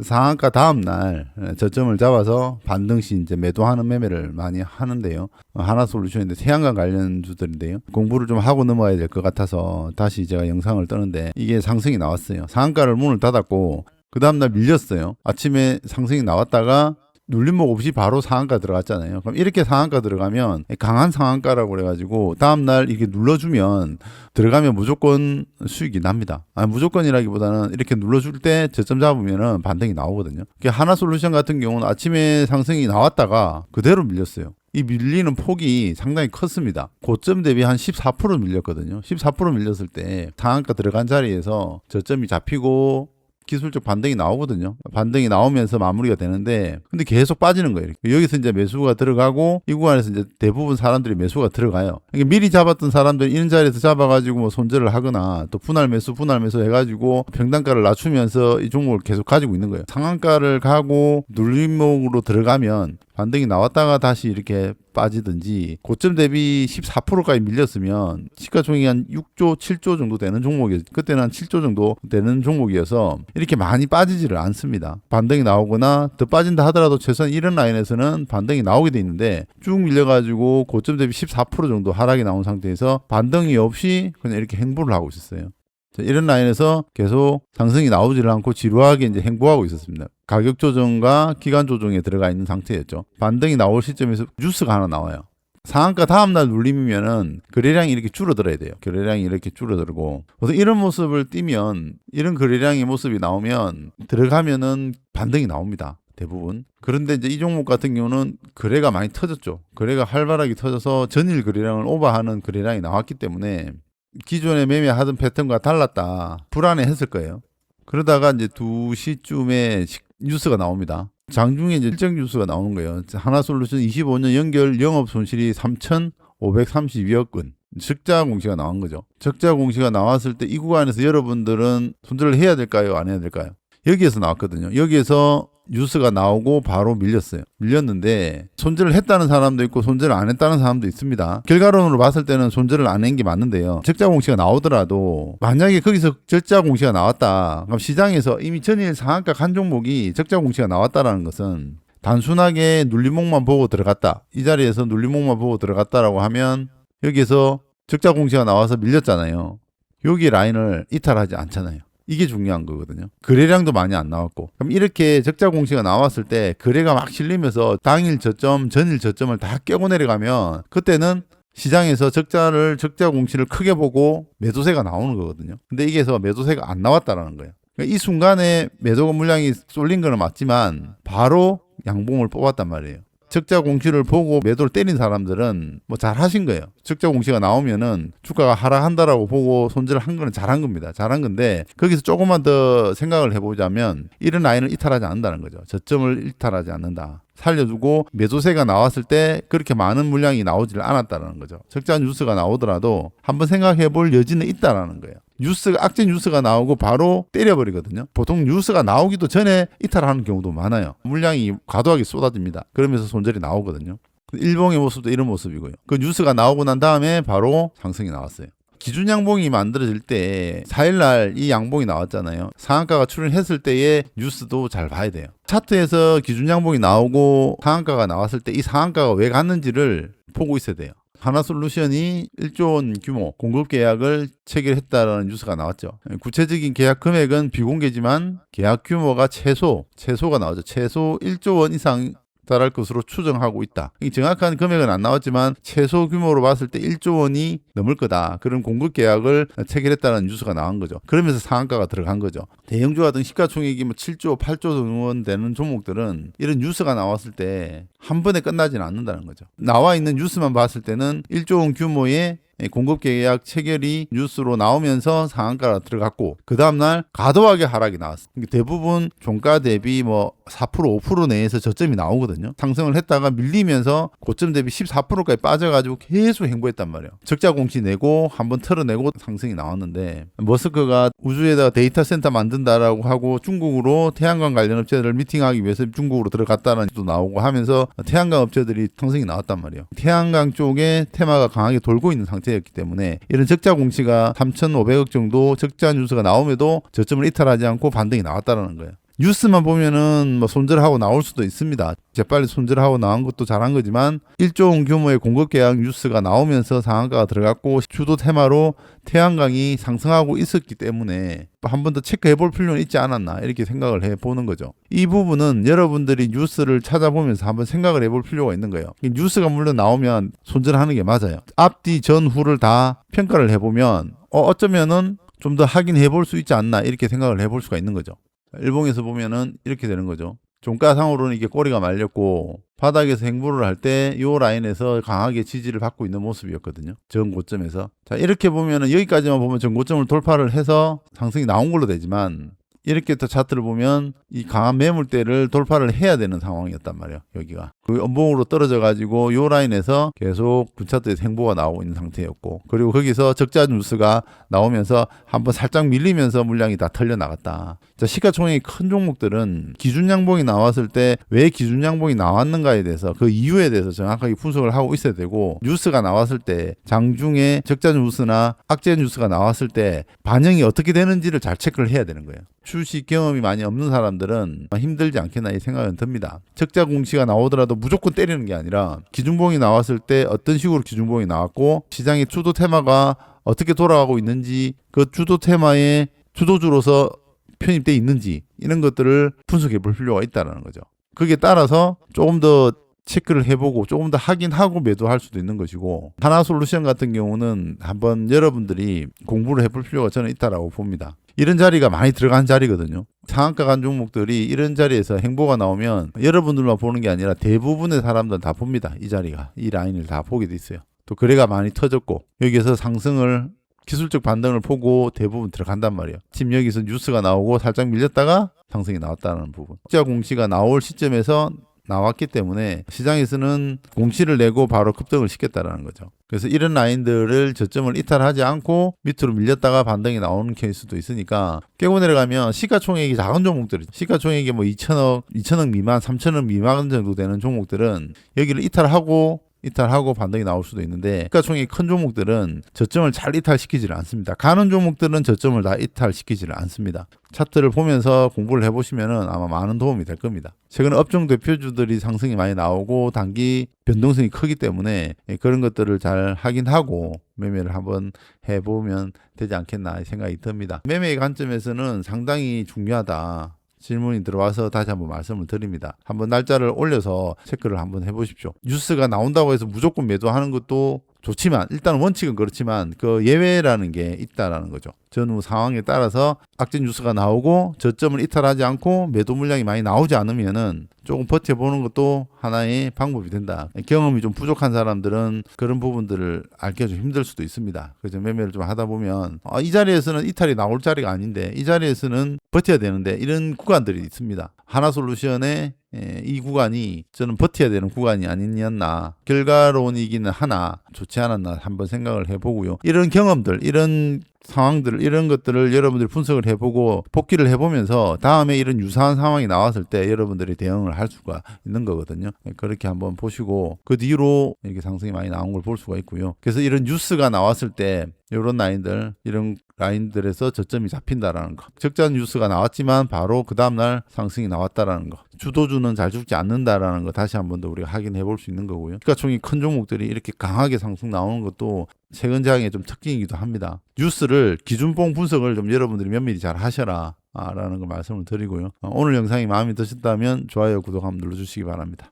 상한가 다음날 저점을 잡아서 반등시 이제 매도하는 매매를 많이 하는데요. 하나솔루션인데 태양광 관련주들인데요. 공부를 좀 하고 넘어가야 될 것 같아서 다시 제가 영상을 떠는데 이게 상승이 나왔어요. 상한가를 문을 닫았고 그 다음날 밀렸어요. 아침에 상승이 나왔다가 눌림목 없이 바로 상한가 들어갔잖아요. 그럼 이렇게 상한가 들어가면 강한 상한가라고 그래가지고 다음날 이렇게 눌러주면 들어가면 무조건 수익이 납니다. 무조건이라기보다는 이렇게 눌러줄 때 저점 잡으면은 반등이 나오거든요. 하나솔루션 같은 경우는 아침에 상승이 나왔다가 그대로 밀렸어요. 이 밀리는 폭이 상당히 컸습니다. 고점 대비 한 14% 밀렸거든요. 14% 밀렸을 때 상한가 들어간 자리에서 저점이 잡히고 기술적 반등이 나오거든요. 반등이 나오면서 마무리가 되는데 근데 계속 빠지는 거예요. 여기서 이제 매수가 들어가고 이 구간에서 이제 대부분 사람들이 매수가 들어가요. 그러니까 미리 잡았던 사람들은 이런 자리에서 잡아가지고 뭐 손절을 하거나 또 분할 매수 해가지고 평단가를 낮추면서 이 종목을 계속 가지고 있는 거예요. 상한가를 가고 눌림목으로 들어가면 반등이 나왔다가 다시 이렇게 빠지든지 고점 대비 14%까지 밀렸으면 시가총액이 한 6조, 7조 정도 되는 종목이었어요. 그때는 한 7조 정도 되는 종목이어서 이렇게 많이 빠지지를 않습니다. 반등이 나오거나 더 빠진다 하더라도 최소한 이런 라인에서는 반등이 나오게 돼 있는데 쭉 밀려가지고 고점 대비 14% 정도 하락이 나온 상태에서 반등이 없이 그냥 이렇게 행보를 하고 있었어요. 이런 라인에서 계속 상승이 나오지를 않고 지루하게 이제 행보하고 있었습니다. 가격 조정과 기간 조정에 들어가 있는 상태였죠. 반등이 나올 시점에서 뉴스가 하나 나와요. 상한가 다음날 눌림이면은 거래량이 이렇게 줄어들어야 돼요. 거래량이 이렇게 줄어들고. 그래서 이런 모습을 띠면, 이런 거래량의 모습이 나오면 들어가면은 반등이 나옵니다. 대부분. 그런데 이제 이 종목 같은 경우는 거래가 많이 터졌죠. 거래가 활발하게 터져서 전일 거래량을 오버하는 거래량이 나왔기 때문에 기존에 매매하던 패턴과 달랐다. 불안해했을 거예요. 그러다가 이제 2시쯤에 뉴스가 나옵니다. 장중에 이제 실적 뉴스가 나오는 거예요. 하나솔루션 25년 연결 영업 손실이 3,532억 원. 적자 공시가 나온 거죠. 적자 공시가 나왔을 때 이 구간에서 여러분들은 손절을 해야 될까요? 안 해야 될까요? 여기에서 나왔거든요. 여기에서 뉴스가 나오고 바로 밀렸어요. 밀렸는데 손절을 했다는 사람도 있고 손절을 안 했다는 사람도 있습니다. 결과론으로 봤을 때는 손절을 안 한 게 맞는데요. 적자 공시가 나오더라도 만약에 거기서 적자 공시가 나왔다. 그럼 시장에서 이미 전일 상한가 간 종목이 적자 공시가 나왔다라는 것은 단순하게 눌림목만 보고 들어갔다. 이 자리에서 눌림목만 보고 들어갔다라고 하면 여기에서 적자 공시가 나와서 밀렸잖아요. 여기 라인을 이탈하지 않잖아요. 이게 중요한 거거든요. 거래량도 많이 안 나왔고. 그럼 이렇게 적자 공시가 나왔을 때 거래가 막 실리면서 당일 저점, 전일 저점을 다 깨고 내려가면 그때는 시장에서 적자 공시를 크게 보고 매도세가 나오는 거거든요. 근데 이게서 매도세가 안 나왔다라는 거예요. 그러니까 이 순간에 매도 물량이 쏠린 거는 맞지만 바로 양봉을 뽑았단 말이에요. 적자 공시를 보고 매도를 때린 사람들은 뭐 잘하신 거예요. 적자 공시가 나오면은 주가가 하락한다라고 보고 손절을 한 거는 잘한 겁니다. 잘한 건데 거기서 조금만 더 생각을 해보자면 이런 라인을 이탈하지 않는다는 거죠. 저점을 이탈하지 않는다. 살려두고 매도세가 나왔을 때 그렇게 많은 물량이 나오지를 않았다는 거죠. 적자 뉴스가 나오더라도 한번 생각해 볼 여지는 있다라는 거예요. 악재 뉴스가 나오고 바로 때려버리거든요. 보통 뉴스가 나오기도 전에 이탈하는 경우도 많아요. 물량이 과도하게 쏟아집니다. 그러면서 손절이 나오거든요. 일봉의 모습도 이런 모습이고요. 그 뉴스가 나오고 난 다음에 바로 상승이 나왔어요. 기준 양봉이 만들어질 때 4일날 이 양봉이 나왔잖아요. 상한가가 출현했을 때의 뉴스도 잘 봐야 돼요. 차트에서 기준 양봉이 나오고 상한가가 나왔을 때 이 상한가가 왜 갔는지를 보고 있어야 돼요. 하나솔루션이 1조 원 규모 공급 계약을 체결했다라는 뉴스가 나왔죠. 구체적인 계약 금액은 비공개지만 계약 규모가 최소가 나오죠. 최소 1조 원 이상 달할 것으로 추정하고 있다. 정확한 금액은 안 나왔지만 최소 규모로 봤을 때 1조 원이 넘을 거다. 그런 공급 계약을 체결했다는 뉴스가 나온 거죠. 그러면서 상한가가 들어간 거죠. 대형주와 등 시가총액이 7조, 8조 원 되는 종목들은 이런 뉴스가 나왔을 때 한 번에 끝나지는 않는다는 거죠. 나와 있는 뉴스만 봤을 때는 1조 원 규모의 공급 계약 체결이 뉴스로 나오면서 상한가가 들어갔고 그 다음날 과도하게 하락이 나왔어요. 대부분 종가 대비 4% 5% 내에서 저점이 나오거든요. 상승을 했다가 밀리면서 고점 대비 14%까지 빠져가지고 계속 행보했단 말이에요. 적자 공시 내고 한번 털어내고 상승이 나왔는데 머스크가 우주에다가 데이터 센터 만든다라고 하고 중국으로 태양광 관련 업체들을 미팅하기 위해서 중국으로 들어갔다는 것도 나오고 하면서 태양광 업체들이 상승이 나왔단 말이에요. 태양광 쪽에 테마가 강하게 돌고 있는 상태였기 때문에 이런 적자 공시가 3,500억 정도 적자 뉴스가 나오면도 저점을 이탈하지 않고 반등이 나왔다는 거예요. 뉴스만 보면은 뭐 손절하고 나올 수도 있습니다. 재빨리 손절하고 나온 것도 잘한 거지만 일종 규모의 공급 계약 뉴스가 나오면서 상한가가 들어갔고 주도 테마로 태양광이 상승하고 있었기 때문에 한 번 더 체크해 볼 필요는 있지 않았나 이렇게 생각을 해 보는 거죠. 이 부분은 여러분들이 뉴스를 찾아보면서 한번 생각을 해볼 필요가 있는 거예요. 뉴스가 물론 나오면 손절하는 게 맞아요. 앞뒤 전후를 다 평가를 해보면 어쩌면은 좀 더 확인해 볼 수 있지 않나 이렇게 생각을 해볼 수가 있는 거죠. 일봉에서 보면은 이렇게 되는 거죠. 종가상으로는 이게 꼬리가 말렸고 바닥에서 행보를 할 때 이 라인에서 강하게 지지를 받고 있는 모습이었거든요. 전고점에서. 자, 이렇게 보면은 여기까지만 보면 전고점을 돌파를 해서 상승이 나온 걸로 되지만 이렇게 또 차트를 보면 이 강한 매물대를 돌파를 해야 되는 상황이었단 말이에요. 여기가. 그 연봉으로 떨어져 가지고 요 라인에서 계속 분차트에서 행보가 나오고 있는 상태였고 그리고 거기서 적자 뉴스가 나오면서 한번 살짝 밀리면서 물량이 다 털려 나갔다. 자, 시가총액이 큰 종목들은 기준 양봉이 나왔을 때 왜 기준 양봉이 나왔는가에 대해서 그 이유에 대해서 정확하게 분석을 하고 있어야 되고 뉴스가 나왔을 때 장중에 적자 뉴스나 악재 뉴스가 나왔을 때 반영이 어떻게 되는지를 잘 체크를 해야 되는 거예요. 주식 경험이 많이 없는 사람들은 힘들지 않겠나 이 생각은 듭니다. 적자 공시가 나오더라도 무조건 때리는 게 아니라 기준봉이 나왔을 때 어떤 식으로 기준봉이 나왔고 시장의 주도 테마가 어떻게 돌아가고 있는지 그 주도 테마의 주도주로서 편입되어 있는지 이런 것들을 분석해 볼 필요가 있다는 거죠. 거기에 따라서 조금 더 체크를 해보고 조금 더 확인하고 매도할 수도 있는 것이고 하나솔루션 같은 경우는 한번 여러분들이 공부를 해볼 필요가 저는 있다라고 봅니다. 이런 자리가 많이 들어간 자리거든요. 상한가 간 종목들이 이런 자리에서 행보가 나오면 여러분들만 보는 게 아니라 대부분의 사람들은 다 봅니다. 이 자리가 이 라인을 다 보게 돼 있어요. 또 거래가 많이 터졌고 여기에서 상승을 기술적 반등을 보고 대부분 들어간단 말이에요. 지금 여기서 뉴스가 나오고 살짝 밀렸다가 상승이 나왔다는 부분. 적자 공시가 나올 시점에서 나왔기 때문에 시장에서는 공시를 내고 바로 급등을 시켰다라는 거죠. 그래서 이런 라인들을 저점을 이탈하지 않고 밑으로 밀렸다가 반등이 나오는 케이스도 있으니까 깨고 내려가면 시가총액이 작은 종목들, 시가총액이 뭐 2천억 미만, 3천억 미만 정도 되는 종목들은 여기를 이탈하고 반등이 나올 수도 있는데 시가총액이 큰 종목들은 저점을 잘 이탈시키지를 않습니다. 가는 종목들은 저점을 다 이탈시키지를 않습니다. 차트를 보면서 공부를 해보시면은 아마 많은 도움이 될 겁니다. 최근 업종 대표주들이 상승이 많이 나오고 단기 변동성이 크기 때문에 그런 것들을 잘 확인하고 매매를 한번 해보면 되지 않겠나 생각이 듭니다. 매매의 관점에서는 상당히 중요하다. 질문이 들어와서 다시 한번 말씀을 드립니다. 한번 날짜를 올려서 체크를 한번 해보십시오. 뉴스가 나온다고 해서 무조건 매도하는 것도 좋지만 일단 원칙은 그렇지만 그 예외라는 게 있다라는 거죠. 전후 상황에 따라서 악재 뉴스가 나오고 저점을 이탈하지 않고 매도 물량이 많이 나오지 않으면은 조금 버텨보는 것도 하나의 방법이 된다. 경험이 좀 부족한 사람들은 그런 부분들을 알기가 좀 힘들 수도 있습니다. 그래서 매매를 좀 하다 보면 이 자리에서는 이탈이 나올 자리가 아닌데 이 자리에서는 버텨야 되는데 이런 구간들이 있습니다. 하나솔루션의 이 구간이 저는 버텨야 되는 구간이 아니었나, 결과론이기는 하나 좋지 않았나 한번 생각을 해보고요. 이런 경험들, 이런 상황들, 이런 것들을 여러분들이 분석을 해보고 복귀를 해보면서 다음에 이런 유사한 상황이 나왔을 때 여러분들이 대응을 할 수가 있는 거거든요. 그렇게 한번 보시고 그 뒤로 이렇게 상승이 많이 나온 걸 볼 수가 있고요. 그래서 이런 뉴스가 나왔을 때 이런 라인들, 이런 라인들에서 저점이 잡힌다라는 거. 적자 뉴스가 나왔지만 바로 그 다음날 상승이 나왔다라는 거. 주도주는 잘 죽지 않는다라는 거 다시 한 번 더 우리가 확인해 볼 수 있는 거고요. 시가총액 큰 종목들이 이렇게 강하게 상승 나오는 것도 세근장의 좀 특징이기도 합니다. 뉴스를 기준봉 분석을 좀 여러분들이 면밀히 잘 하셔라 라는 걸 말씀을 드리고요. 오늘 영상이 마음에 드셨다면 좋아요, 구독 한번 눌러주시기 바랍니다.